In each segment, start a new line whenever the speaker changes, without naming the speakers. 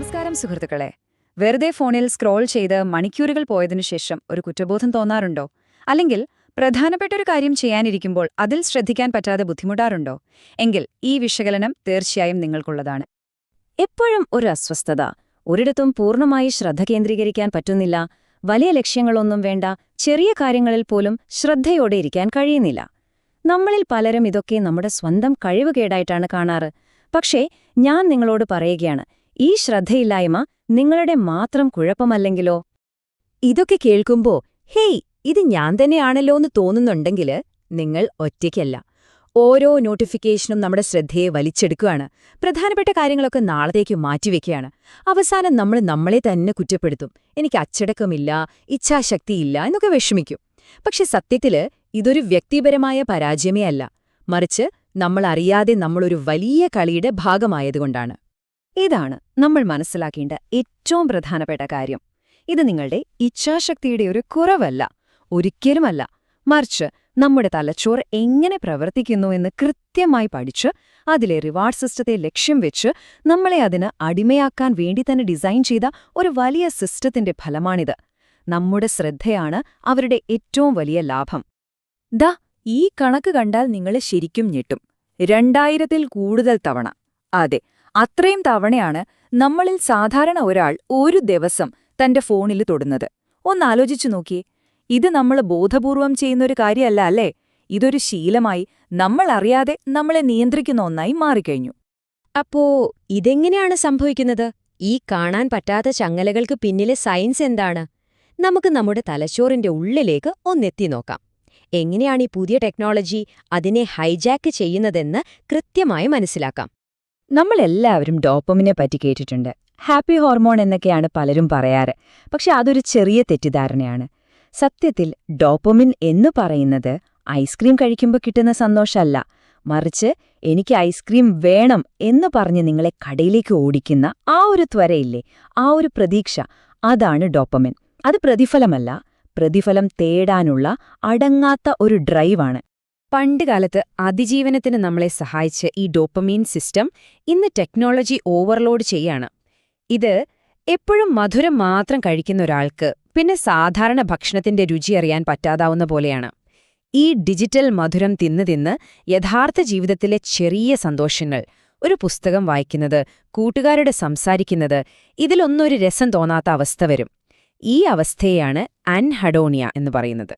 നമസ്കാരം സുഹൃത്തുക്കളെ. വെറുതെ ഫോണിൽ സ്ക്രോൾ ചെയ്ത് മണിക്കൂറുകൾ പോയതിനു ശേഷം ഒരു കുറ്റബോധം തോന്നാറുണ്ടോ? അല്ലെങ്കിൽ പ്രധാനപ്പെട്ട ഒരു കാര്യം ചെയ്യാനിരിക്കുമ്പോൾ അതിൽ ശ്രദ്ധിക്കാൻ പറ്റാതെ ബുദ്ധിമുട്ടാറുണ്ടോ? എങ്കിൽ ഈ വിശകലനം തീർച്ചയായും നിങ്ങൾക്കുള്ളതാണ്. എപ്പോഴും ഒരു അസ്വസ്ഥത, ഒരിടത്തും പൂർണ്ണമായി ശ്രദ്ധ കേന്ദ്രീകരിക്കാൻ പറ്റുന്നില്ല, വലിയ ലക്ഷ്യങ്ങളൊന്നും വേണ്ട, ചെറിയ കാര്യങ്ങളിൽ പോലും ശ്രദ്ധയോടെ ഇരിക്കാൻ കഴിയുന്നില്ല. നമ്മളിൽ പലരും ഇതൊക്കെ നമ്മുടെ സ്വന്തം കഴിവുകേടായിട്ടാണ് കാണാറ്. പക്ഷേ ഞാൻ നിങ്ങളോട് പറയുകയാണ്, ഈ ശ്രദ്ധയില്ലായ്മ നിങ്ങളുടെ മാത്രം കുഴപ്പമല്ലെങ്കിലോ? ഇതൊക്കെ കേൾക്കുമ്പോ ഹേയ്, ഇത് ഞാൻ തന്നെയാണല്ലോന്ന് തോന്നുന്നുണ്ടെങ്കില് നിങ്ങൾ ഒറ്റയ്ക്കല്ല. ഓരോ നോട്ടിഫിക്കേഷനും നമ്മുടെ ശ്രദ്ധയെ വലിച്ചെടുക്കുകയാണ്. പ്രധാനപ്പെട്ട കാര്യങ്ങളൊക്കെ നാളത്തേക്ക് മാറ്റിവെക്കുകയാണ്. അവസാനം നമ്മൾ നമ്മളെ തന്നെ കുറ്റപ്പെടുത്തും. എനിക്ക് അച്ചടക്കമില്ല, ഇച്ഛാശക്തിയില്ല എന്നൊക്കെ വിഷമിക്കും. പക്ഷെ സത്യത്തില് ഇതൊരു വ്യക്തിപരമായ പരാജയമേ അല്ല, മറിച്ച് നമ്മൾ അറിയാതെ നമ്മളൊരു വലിയ കളിയുടെ ഭാഗമായതുകൊണ്ടാണ്. ഇതാണ് നമ്മൾ മനസ്സിലാക്കേണ്ട ഏറ്റവും പ്രധാനപ്പെട്ട കാര്യം. ഇത് നിങ്ങളുടെ ഇച്ഛാശക്തിയുടെ ഒരു കുറവല്ല, ഒരിക്കലുമല്ല. മറിച്ച് നമ്മുടെ തലച്ചോർ എങ്ങനെ പ്രവർത്തിക്കുന്നു എന്ന് കൃത്യമായി പഠിച്ച് അതിലെ റിവാർഡ് സിസ്റ്റത്തെ ലക്ഷ്യം വെച്ച് നമ്മളെ അതിന് അടിമയാക്കാൻ വേണ്ടി തന്നെ ഡിസൈൻ ചെയ്ത ഒരു വലിയ സിസ്റ്റത്തിന്റെ ഫലമാണിത്. നമ്മുടെ ശ്രദ്ധയാണ് അവരുടെ ഏറ്റവും വലിയ ലാഭം. ദാ ഈ കണക്ക് കണ്ടാൽ നിങ്ങൾ ശരിക്കും ഞെട്ടും. 2000-ൽ കൂടുതൽ തവണ. അതെ, അത്രയും തവണയാണ് നമ്മളിൽ സാധാരണ ഒരാൾ ഒരു ദിവസം തന്റെ ഫോണിൽ തൊടുന്നത്. ഒന്നാലോചിച്ചു നോക്കിയേ. ഇത് നമ്മൾ ബോധപൂർവം ചെയ്യുന്നൊരു കാര്യമല്ല അല്ലേ? ഇതൊരു ശീലമായി, നമ്മൾ അറിയാതെ നമ്മളെ നിയന്ത്രിക്കുന്ന ഒന്നായി മാറിക്കഴിഞ്ഞു.
അപ്പോ ഇതെങ്ങനെയാണ് സംഭവിക്കുന്നത്? ഈ കാണാൻ പറ്റാത്ത ചങ്ങലകൾക്ക് പിന്നിലെ സയൻസ് എന്താണ്? നമുക്ക് നമ്മുടെ തലച്ചോറിന്റെ ഉള്ളിലേക്ക് ഒന്നെത്തി നോക്കാം. എങ്ങനെയാണ് ഈ പുതിയ ടെക്നോളജി അതിനെ ഹൈജാക്ക് ചെയ്യുന്നതെന്ന് കൃത്യമായി മനസ്സിലാക്കാം.
നമ്മളെല്ലാവരും ഡോപ്പമിനെ പറ്റി കേട്ടിട്ടുണ്ട്. ഹാപ്പി ഹോർമോൺ എന്നൊക്കെയാണ് പലരും പറയാറ്. പക്ഷെ അതൊരു ചെറിയ തെറ്റിദ്ധാരണയാണ്. സത്യത്തിൽ ഡോപ്പമിൻ എന്ന് പറയുന്നത് ഐസ്ക്രീം കഴിക്കുമ്പോൾ കിട്ടുന്ന സന്തോഷമല്ല, മറിച്ച് എനിക്ക് ഐസ്ക്രീം വേണം എന്ന് പറഞ്ഞ് നിങ്ങളെ കടയിലേക്ക് ഓടിക്കുന്ന ആ ഒരു ത്വരയില്ലേ, ആ ഒരു പ്രതീക്ഷ, അതാണ് ഡോപ്പമിൻ. അത് പ്രതിഫലമല്ല, പ്രതിഫലം തേടാനുള്ള അടങ്ങാത്ത ഒരു ഡ്രൈവാണ്. പണ്ടുകാലത്ത് അതിജീവനത്തിന് നമ്മളെ സഹായിച്ച ഈ ഡോപ്പമീൻ സിസ്റ്റം ഇന്ന് ടെക്നോളജി ഓവർലോഡ് ചെയ്യാണ്. ഇത് എപ്പോഴും മധുരം മാത്രം കഴിക്കുന്ന ഒരാൾക്ക് പിന്നെ സാധാരണ ഭക്ഷണത്തിന്റെ രുചി അറിയാൻ പറ്റാതാവുന്ന പോലെയാണ്. ഈ ഡിജിറ്റൽ മധുരം തിന്ന് യഥാർത്ഥ ജീവിതത്തിലെ ചെറിയ സന്തോഷങ്ങൾ, ഒരു പുസ്തകം വായിക്കുന്നത്, കൂട്ടുകാരോട് സംസാരിക്കുന്നത്, ഇതിലൊന്നും ഒരു രസം തോന്നാത്ത അവസ്ഥ വരും. ഈ അവസ്ഥയെയാണ് അൻഹഡോണിയ എന്ന് പറയുന്നത്.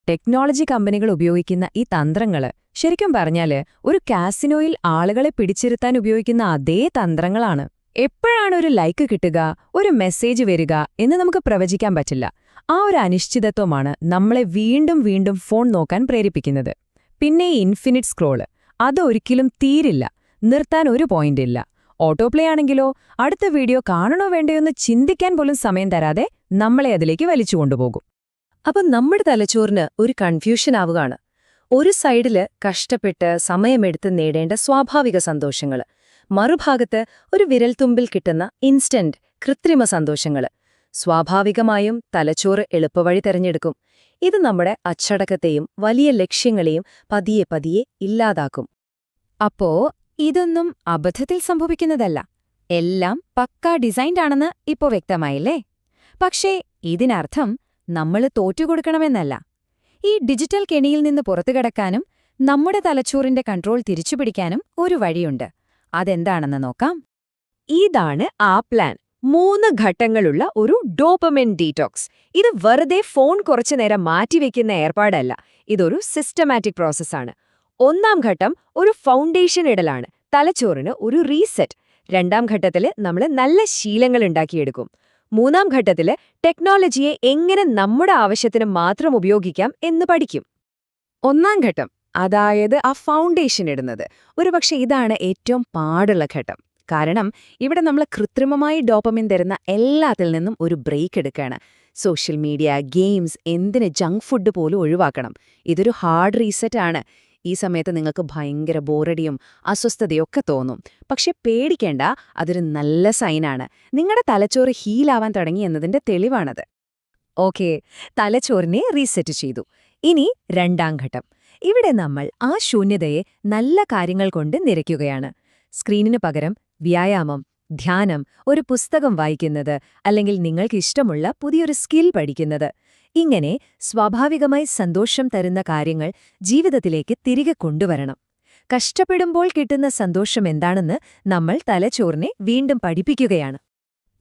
ടെക്നോളജി കമ്പനികൾ ഉപയോഗിക്കുന്ന ഈ തന്ത്രങ്ങള് ശരിക്കും പറഞ്ഞാല് ഒരു കാസിനോയിൽ ആളുകളെ പിടിച്ചിരുത്താൻ ഉപയോഗിക്കുന്ന അതേ തന്ത്രങ്ങളാണ്. എപ്പോഴാണ് ഒരു ലൈക്ക് കിട്ടുക, ഒരു മെസ്സേജ് വരിക എന്ന് നമുക്ക് പ്രവചിക്കാൻ പറ്റില്ല. ആ ഒരു അനിശ്ചിതത്വമാണ് നമ്മളെ വീണ്ടും വീണ്ടും ഫോൺ നോക്കാൻ പ്രേരിപ്പിക്കുന്നത്. പിന്നെ ഈ ഇൻഫിനിറ്റ് സ്ക്രോള്, അതൊരിക്കലും തീരില്ല, നിർത്താൻ ഒരു പോയിന്റില്ല. ഓട്ടോപ്ലേ ആണെങ്കിലോ അടുത്ത വീഡിയോ കാണണോ വേണ്ടയോന്ന് ചിന്തിക്കാൻ പോലും സമയം തരാതെ നമ്മളെ അതിലേക്ക് വലിച്ചുകൊണ്ടുപോകും. അപ്പം നമ്മുടെ തലച്ചോറിന് ഒരു കൺഫ്യൂഷൻ ആവുകയാണ്. ഒരു സൈഡില് കഷ്ടപ്പെട്ട് സമയമെടുത്ത് നേടേണ്ട സ്വാഭാവിക സന്തോഷങ്ങള്, മറുഭാഗത്ത് ഒരു വിരൽത്തുമ്പിൽ കിട്ടുന്ന ഇൻസ്റ്റന്റ് കൃത്രിമ സന്തോഷങ്ങള്. സ്വാഭാവികമായും തലച്ചോറ് എളുപ്പവഴി തെരഞ്ഞെടുക്കും. ഇത് നമ്മുടെ അച്ചടക്കത്തെയും വലിയ ലക്ഷ്യങ്ങളെയും പതിയെ പതിയെ ഇല്ലാതാക്കും. അപ്പോ ഇതൊന്നും അബദ്ധത്തിൽ സംഭവിക്കുന്നതല്ല, എല്ലാം പക്കാ ഡിസൈൻഡ് ആണെന്ന് ഇപ്പോ വ്യക്തമായില്ലേ? പക്ഷേ ഇതിനർത്ഥം നമ്മൾ തോറ്റുകൊടുക്കണമെന്നല്ല. ഈ ഡിജിറ്റൽ കെണിയിൽ നിന്ന് പുറത്തുകടക്കാനും നമ്മുടെ തലച്ചോറിന്റെ കൺട്രോൾ തിരിച്ചുപിടിക്കാനും ഒരു വഴിയുണ്ട്. അതെന്താണെന്ന് നോക്കാം. ഇതാണ് ആ പ്ലാൻ. 3 ഘട്ടങ്ങളുള്ള ഒരു ഡോപ്പമിൻ ഡീറ്റോക്സ്. ഇത് വെറുതെ ഫോൺ കുറച്ചുനേരം മാറ്റിവെക്കുന്ന ഏർപ്പാടല്ല, ഇതൊരു സിസ്റ്റമാറ്റിക് പ്രോസസ്സാണ്. 1-ാം ഘട്ടം ഒരു ഫൗണ്ടേഷൻ ഇടലാണ്, തലച്ചോറിന് ഒരു റീസെറ്റ്. 2-ാം ഘട്ടത്തില് നമ്മൾ നല്ല ശീലങ്ങൾ ഉണ്ടാക്കിയെടുക്കും. 3-ാം ഘട്ടത്തില് ടെക്നോളജിയെ എങ്ങനെ നമ്മുടെ ആവശ്യത്തിന് മാത്രം ഉപയോഗിക്കാം എന്ന് പഠിക്കും. 1-ാം ഘട്ടം, അതായത് ആ ഫൗണ്ടേഷൻ ഇടുന്നത്, ഒരുപക്ഷെ ഇതാണ് ഏറ്റവും പാടുള്ള ഘട്ടം. കാരണം ഇവിടെ നമ്മൾ കൃത്രിമമായി ഡോപ്പമിൻ തരുന്ന എല്ലാത്തിൽ നിന്നും ഒരു ബ്രേക്ക് എടുക്കുകയാണ്. സോഷ്യൽ മീഡിയ, ഗെയിംസ്, എന്തിന് ജങ്ക് ഫുഡ് പോലും ഒഴിവാക്കണം. ഇതൊരു ഹാർഡ് റീസെറ്റ് ആണ്. ഈ സമയത്ത് നിങ്ങൾക്ക് ഭയങ്കര ബോറടിയും അസ്വസ്ഥതയൊക്കെ തോന്നും. പക്ഷെ പേടിക്കേണ്ട, അതൊരു നല്ല സൈനാണ്. നിങ്ങളുടെ തലച്ചോറ് ഹീലാവാൻ തുടങ്ങി എന്നതിന്റെ തെളിവാണത്. ഓക്കേ, തലച്ചോറിനെ റീസെറ്റ് ചെയ്തു. ഇനി 2-ാം ഘട്ടം. ഇവിടെ നമ്മൾ ആ ശൂന്യതയെ നല്ല കാര്യങ്ങൾ കൊണ്ട് നിറയ്ക്കുകയാണ്. സ്ക്രീനിനു പകരം വ്യായാമം, ധ്യാനം, ഒരു പുസ്തകം വായിക്കുന്നത്, അല്ലെങ്കിൽ നിങ്ങൾക്കിഷ്ടമുള്ള പുതിയൊരു സ്കിൽ പഠിക്കുന്നത്. ഇങ്ങനെ സ്വാഭാവികമായി സന്തോഷം തരുന്ന കാര്യങ്ങൾ ജീവിതത്തിലേക്ക് തിരികെ കൊണ്ടുവരണം. കഷ്ടപ്പെടുമ്പോൾ കിട്ടുന്ന സന്തോഷം എന്താണെന്ന് നമ്മൾ തലച്ചോറിനെ വീണ്ടും പഠിപ്പിക്കുകയാണ്.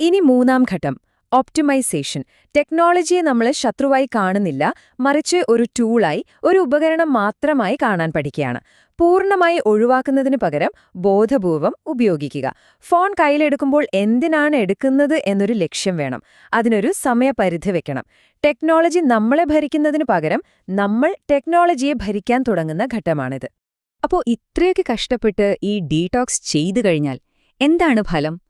ഇനി മൂന്നാം ഘട്ടം, ഒപ്റ്റിമൈസേഷൻ. ടെക്നോളജിയെ നമ്മൾ ശത്രുവായി കാണുന്നില്ല, മറിച്ച് ഒരു ടൂളായി, ഒരു ഉപകരണം മാത്രമായി കാണാൻ പഠിക്കുകയാണ്. പൂർണ്ണമായി ഒഴിവാക്കുന്നതിനു പകരം ബോധപൂർവം ഉപയോഗിക്കുക. ഫോൺ കയ്യിലെടുക്കുമ്പോൾ എന്തിനാണ് എടുക്കുന്നത് എന്നൊരു ലക്ഷ്യം വേണം. അതിനൊരു സമയപരിധി വെക്കണം. ടെക്നോളജി നമ്മളെ ഭരിക്കുന്നതിനു പകരം നമ്മൾ ടെക്നോളജിയെ ഭരിക്കാൻ തുടങ്ങുന്ന ഘട്ടമാണിത്. അപ്പോൾ ഇത്രയൊക്കെ കഷ്ടപ്പെട്ട് ഈ ഡീടോക്സ് ചെയ്തു കഴിഞ്ഞാൽ എന്താണ് ഫലം?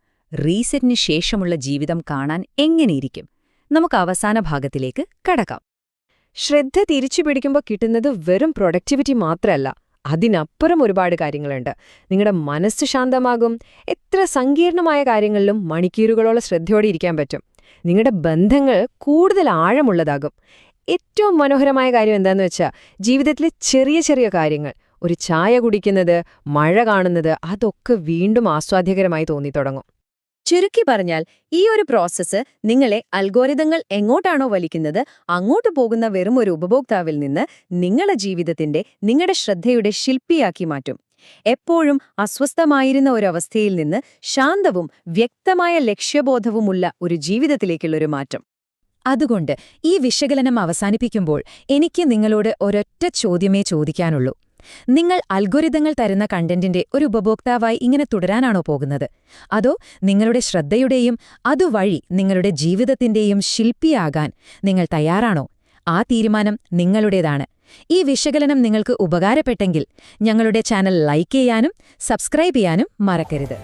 റീസെറ്റിന് ശേഷമുള്ള ജീവിതം കാണാൻ എങ്ങനെയിരിക്കും? നമുക്ക് അവസാന ഭാഗത്തിലേക്ക് കടക്കാം.
ശ്രദ്ധ തിരിച്ചുപിടിക്കുമ്പോൾ കിട്ടുന്നത് വെറും പ്രൊഡക്ടിവിറ്റി മാത്രമല്ല, അതിനപ്പുറം ഒരുപാട് കാര്യങ്ങളുണ്ട്. നിങ്ങളുടെ മനസ്സ് ശാന്തമാകും. എത്ര സങ്കീർണമായ കാര്യങ്ങളിലും മണിക്കൂറുകളോളം ശ്രദ്ധയോടെ ഇരിക്കാൻ പറ്റും. നിങ്ങളുടെ ബന്ധങ്ങൾ കൂടുതൽ ആഴമുള്ളതാകും. ഏറ്റവും മനോഹരമായ കാര്യം എന്താണെന്ന് വെച്ചാൽ, ജീവിതത്തിലെ ചെറിയ ചെറിയ കാര്യങ്ങൾ, ഒരു ചായ കുടിക്കുന്നത്, മഴ കാണുന്നത്, അതൊക്കെ വീണ്ടും ആസ്വാദ്യകരമായി തോന്നിത്തുടങ്ങും. ചുരുക്കി പറഞ്ഞാൽ, ഈ ഒരു പ്രോസസ്സ് നിങ്ങളെ അൽഗോരിതങ്ങൾ എങ്ങോട്ടാണോ വലിക്കുന്നത് അങ്ങോട്ട് പോകുന്ന വെറും ഒരു ഉപഭോക്താവിൽ നിന്ന് നിങ്ങളുടെ ജീവിതത്തിന്റെ, നിങ്ങളുടെ ശ്രദ്ധയുടെ ശില്പിയാക്കി മാറ്റും. എപ്പോഴും അസ്വസ്ഥമായിരുന്ന ഒരവസ്ഥയിൽ നിന്ന് ശാന്തവും വ്യക്തമായ ലക്ഷ്യബോധവുമുള്ള ഒരു ജീവിതത്തിലേക്കുള്ളൊരു മാറ്റം.
അതുകൊണ്ട് ഈ വിശകലനം അവസാനിപ്പിക്കുമ്പോൾ എനിക്ക് നിങ്ങളോട് ഒരൊറ്റ ചോദ്യമേ ചോദിക്കാനുള്ളൂ. നിങ്ങൾ അൽഗോരിതങ്ങൾ തരുന്ന കണ്ടന്റിന്റെ ഒരു ഉപഭോക്താവായി ഇങ്ങനെ തുടരാനാണോ പോകുന്നത്? അതോ നിങ്ങളുടെ ശ്രദ്ധയുടെയും അതുവഴി നിങ്ങളുടെ ജീവിതത്തിന്റെയും ശില്പിയാകാൻ നിങ്ങൾ തയ്യാറാണോ? ആ തീരുമാനം നിങ്ങളുടേതാണ്. ഈ വിശകലനം നിങ്ങൾക്ക് ഉപകാരപ്പെട്ടെങ്കിൽ ഞങ്ങളുടെ ചാനൽ ലൈക്ക് ചെയ്യാനും സബ്സ്ക്രൈബ് ചെയ്യാനും മറക്കരുത്.